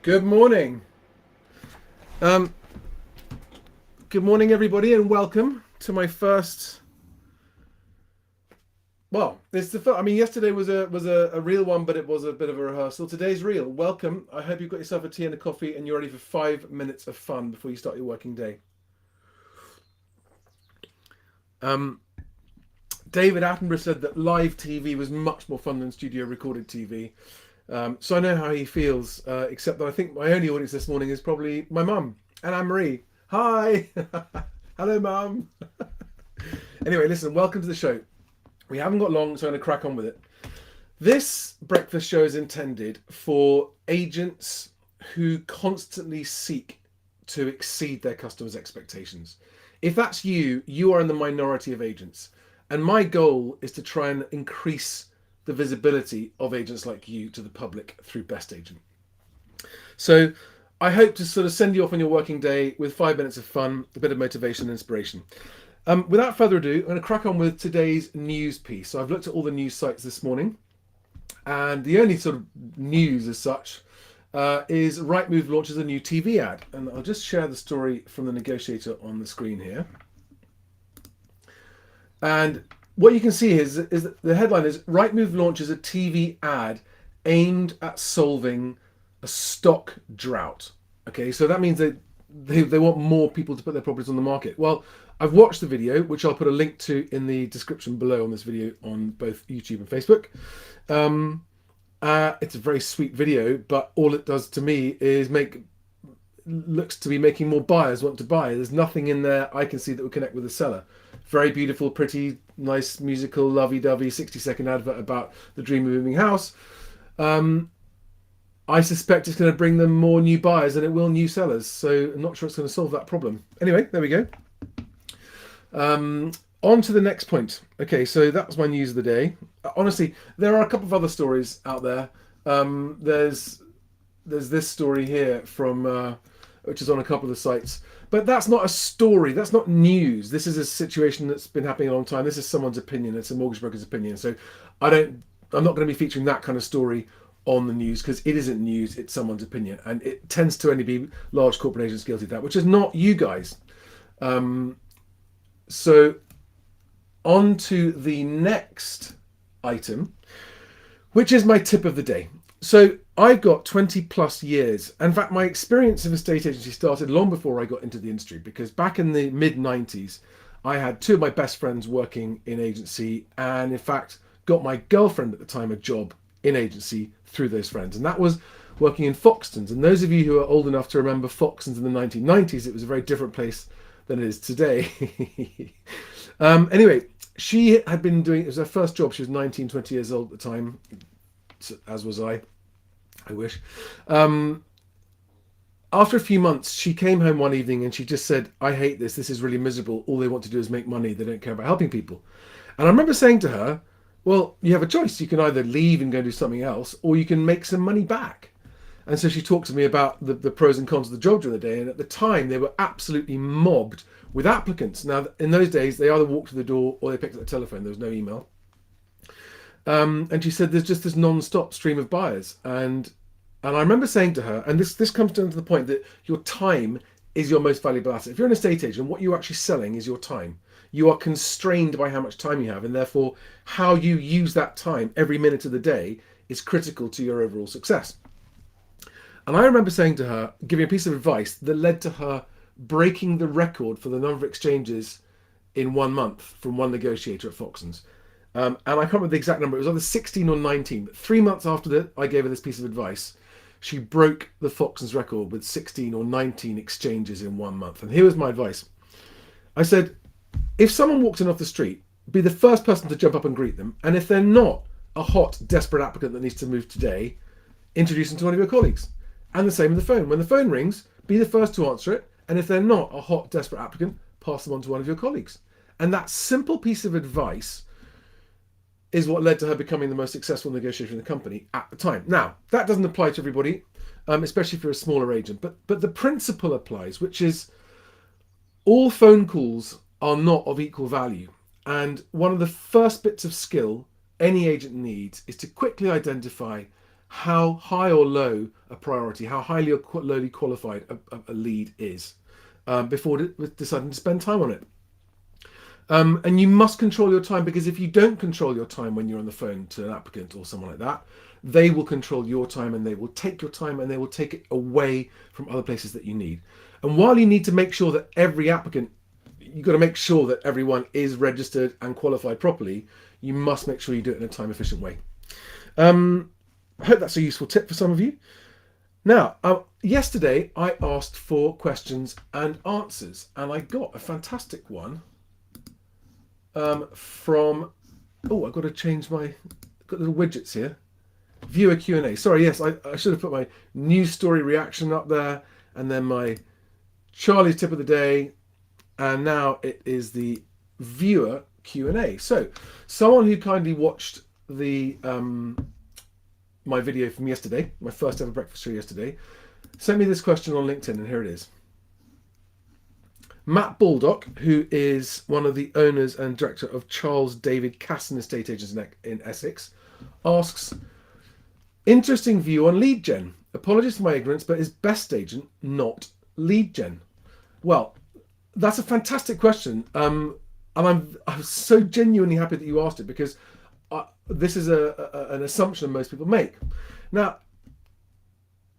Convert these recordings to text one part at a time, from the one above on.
Good morning. Um, Good morning, everybody, and welcome to my first. Well, it's the first. I mean, yesterday was a real one, but it was a bit of a rehearsal. Today's real. Welcome. I hope you've got yourself a tea and a coffee, and you're ready for 5 minutes of fun before you start your working day. Um, David Attenborough said that live TV was much more fun than studio recorded TV. So I know how he feels, except that I think my only audience this morning is probably my mum and Anne Marie. Hi. Hello, mum. Anyway, listen, welcome to the show. We haven't got long, so I'm going to crack on with it. This breakfast show is intended for agents who constantly seek to exceed their customers' expectations. If that's you, you are in the minority of agents. And my goal is to try and increase the visibility of agents like you to the public through Best Agent. So I hope to sort of send you off on your working day with 5 minutes of fun, a bit of motivation and inspiration. Without further ado, I'm going to crack on with today's news piece. So I've looked at all the news sites this morning, and the only sort of news as such is Rightmove launches a new TV ad. And I'll just share the story from the negotiator on the screen here. And what you can see is that the headline is Rightmove launches a TV ad aimed at solving a stock drought. Okay, so that means that they want more people to put their properties on the market. Well, I've watched the video, which I'll put a link to in the description below on this video on both YouTube and Facebook. It's a very sweet video, but all it does to me is looks to be making more buyers want to buy. There's nothing in there I can see that would connect with the seller. Very beautiful, pretty, nice, musical, lovey-dovey 60-second advert about the dream of moving house. I suspect it's going to bring them more new buyers than it will new sellers. So I'm not sure it's going to solve that problem. Anyway, there we go. On to the next point. Okay, so that was my news of the day. Honestly, there are a couple of other stories out there. There's this story here from which is on a couple of the sites, but that's not a story. That's not news. This is a situation that's been happening a long time. This is someone's opinion. It's a mortgage broker's opinion. So I'm not going to be featuring that kind of story on the news because it isn't news. It's someone's opinion, and it tends to only be large corporate agents guilty of that, which is not you guys. So on to the next item, which is my tip of the day. So I've got 20 plus years. In fact, my experience of estate agency started long before I got into the industry, because back in the mid 90s, I had two of my best friends working in agency, and in fact got my girlfriend at the time a job in agency through those friends. And that was working in Foxtons. And those of you who are old enough to remember Foxtons in the 1990s, it was a very different place than it is today. Anyway, she had been doing, it was her first job. She was 19, 20 years old at the time, as was I wish. After a few months, she came home one evening and she just said, I hate this. This is really miserable. All they want to do is make money. They don't care about helping people. And I remember saying to her, well, you have a choice. You can either leave and go do something else, or you can make some money back. And so she talked to me about the pros and cons of the job during the day. And at the time, they were absolutely mobbed with applicants. Now, in those days, they either walked to the door or they picked up the telephone. There was no email. And she said there's just this non-stop stream of buyers. And I remember saying to her, and this comes down to the point that your time is your most valuable asset. If you're an estate agent, what you're actually selling is your time. You are constrained by how much time you have, and therefore how you use that time every minute of the day is critical to your overall success. And I remember saying to her, giving a piece of advice that led to her breaking the record for the number of exchanges in 1 month from one negotiator at Foxtons. And I can't remember the exact number. It was either 16 or 19. But 3 months after that, I gave her this piece of advice. She broke the Foxtons record with 16 or 19 exchanges in 1 month. And here was my advice. I said, if someone walks in off the street, be the first person to jump up and greet them. And if they're not a hot, desperate applicant that needs to move today, introduce them to one of your colleagues. And the same with the phone. When the phone rings, be the first to answer it. And if they're not a hot, desperate applicant, pass them on to one of your colleagues. And that simple piece of advice is what led to her becoming the most successful negotiator in the company at the time. Now, that doesn't apply to everybody, especially if you're a smaller agent. But the principle applies, which is all phone calls are not of equal value. And one of the first bits of skill any agent needs is to quickly identify how high or low a priority, how highly or lowly qualified a lead is before deciding to spend time on it. And you must control your time, because if you don't control your time when you're on the phone to an applicant or someone like that, they will control your time, and they will take your time and they will take it away from other places that you need. And while you need to make sure that every applicant, you've got to make sure that everyone is registered and qualified properly, you must make sure you do it in a time efficient way. I hope that's a useful tip for some of you. Now, yesterday I asked for questions and answers, and I got a fantastic one from, I've got to change my, got little widgets here. Viewer Q&A. Sorry, yes, I should have put my news story reaction up there, and then my Charlie's tip of the day, and now it is the viewer Q&A. So, someone who kindly watched the my video from yesterday, my first ever breakfast show yesterday, sent me this question on LinkedIn, and here it is. Matt Baldock, who is one of the owners and director of Charles David Casson Estate Agents in Essex, asks, interesting view on lead gen. Apologies for my ignorance, but is BestAgent not lead gen? Well, that's a fantastic question. And I'm so genuinely happy that you asked it, because this is an assumption most people make. Now,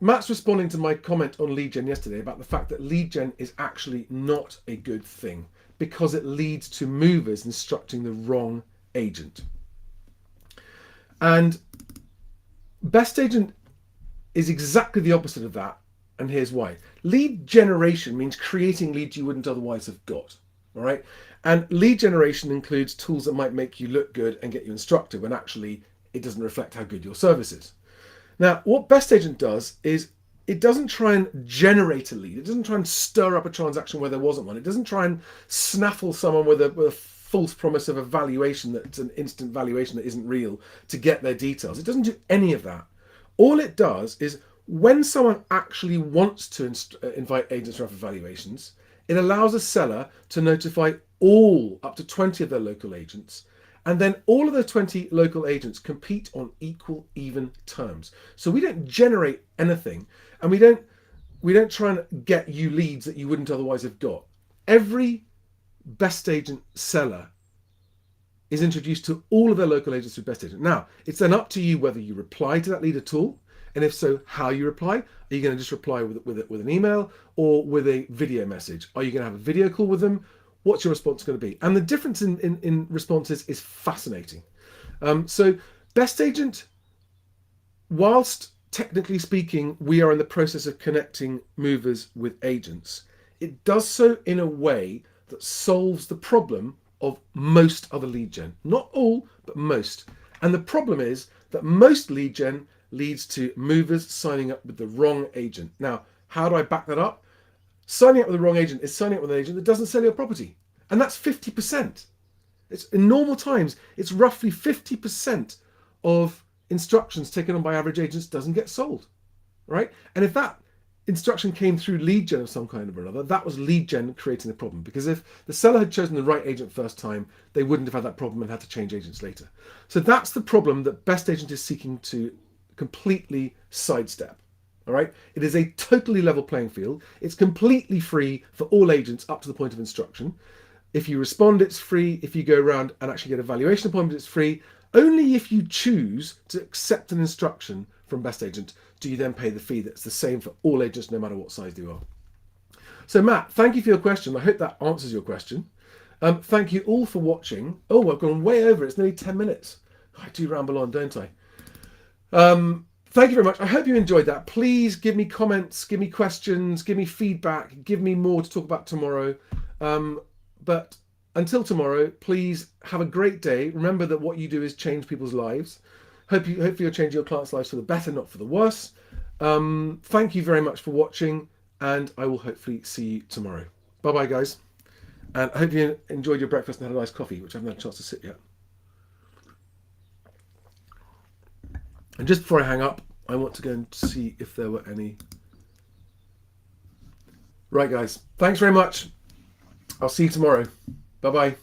Matt's responding to my comment on lead gen yesterday about the fact that lead gen is actually not a good thing, because it leads to movers instructing the wrong agent. And BestAgent is exactly the opposite of that, and here's why. Lead generation means creating leads you wouldn't otherwise have got. All right. And lead generation includes tools that might make you look good and get you instructed when actually it doesn't reflect how good your service is. Now, what BestAgent does is it doesn't try and generate a lead. It doesn't try and stir up a transaction where there wasn't one. It doesn't try and snaffle someone with a false promise of a valuation that's an instant valuation that isn't real to get their details. It doesn't do any of that. All it does is, when someone actually wants to invite agents around for valuations, it allows a seller to notify up to 20 of their local agents, and then all of those 20 local agents compete on equal, even terms. So we don't generate anything, and we don't try and get you leads that you wouldn't otherwise have got. Every BestAgent seller is introduced to all of their local agents through BestAgent. Now, it's then up to you whether you reply to that lead at all, and if so, how you reply. Are you going to just reply with an email or with a video message? Are you going to have a video call with them? What's your response going to be? And the difference in responses is fascinating. So BestAgent, whilst technically speaking, we are in the process of connecting movers with agents, it does so in a way that solves the problem of most other lead gen. Not all, but most. And the problem is that most lead gen leads to movers signing up with the wrong agent. Now, how do I back that up? Signing up with the wrong agent is signing up with an agent that doesn't sell your property. And that's 50%. It's, in normal times, it's roughly 50% of instructions taken on by average agents doesn't get sold, right? And if that instruction came through lead gen of some kind or another, that was lead gen creating the problem. Because if the seller had chosen the right agent first time, they wouldn't have had that problem and had to change agents later. So that's the problem that BestAgent is seeking to completely sidestep. All right, it is a totally level playing field. It's completely free for all agents up to the point of instruction. If you respond, it's free. If you go around and actually get a valuation appointment, it's free. Only if you choose to accept an instruction from BestAgent do you then pay the fee that's the same for all agents, no matter what size you are. So Matt, thank you for your question. I hope that answers your question. Thank you all for watching. Oh, I've gone way over. It's nearly 10 minutes. I do ramble on, don't I? Thank you very much. I hope you enjoyed that. Please give me comments, give me questions, give me feedback, give me more to talk about tomorrow. But until tomorrow, please have a great day. Remember that what you do is change people's lives. Hopefully you're changing your clients' lives for the better, not for the worse. Thank you very much for watching, and I will hopefully see you tomorrow. Bye-bye, guys. And I hope you enjoyed your breakfast and had a nice coffee, which I haven't had a chance to sip yet. And just before I hang up, I want to go and see if there were any. Right, guys. Thanks very much. I'll see you tomorrow. Bye-bye.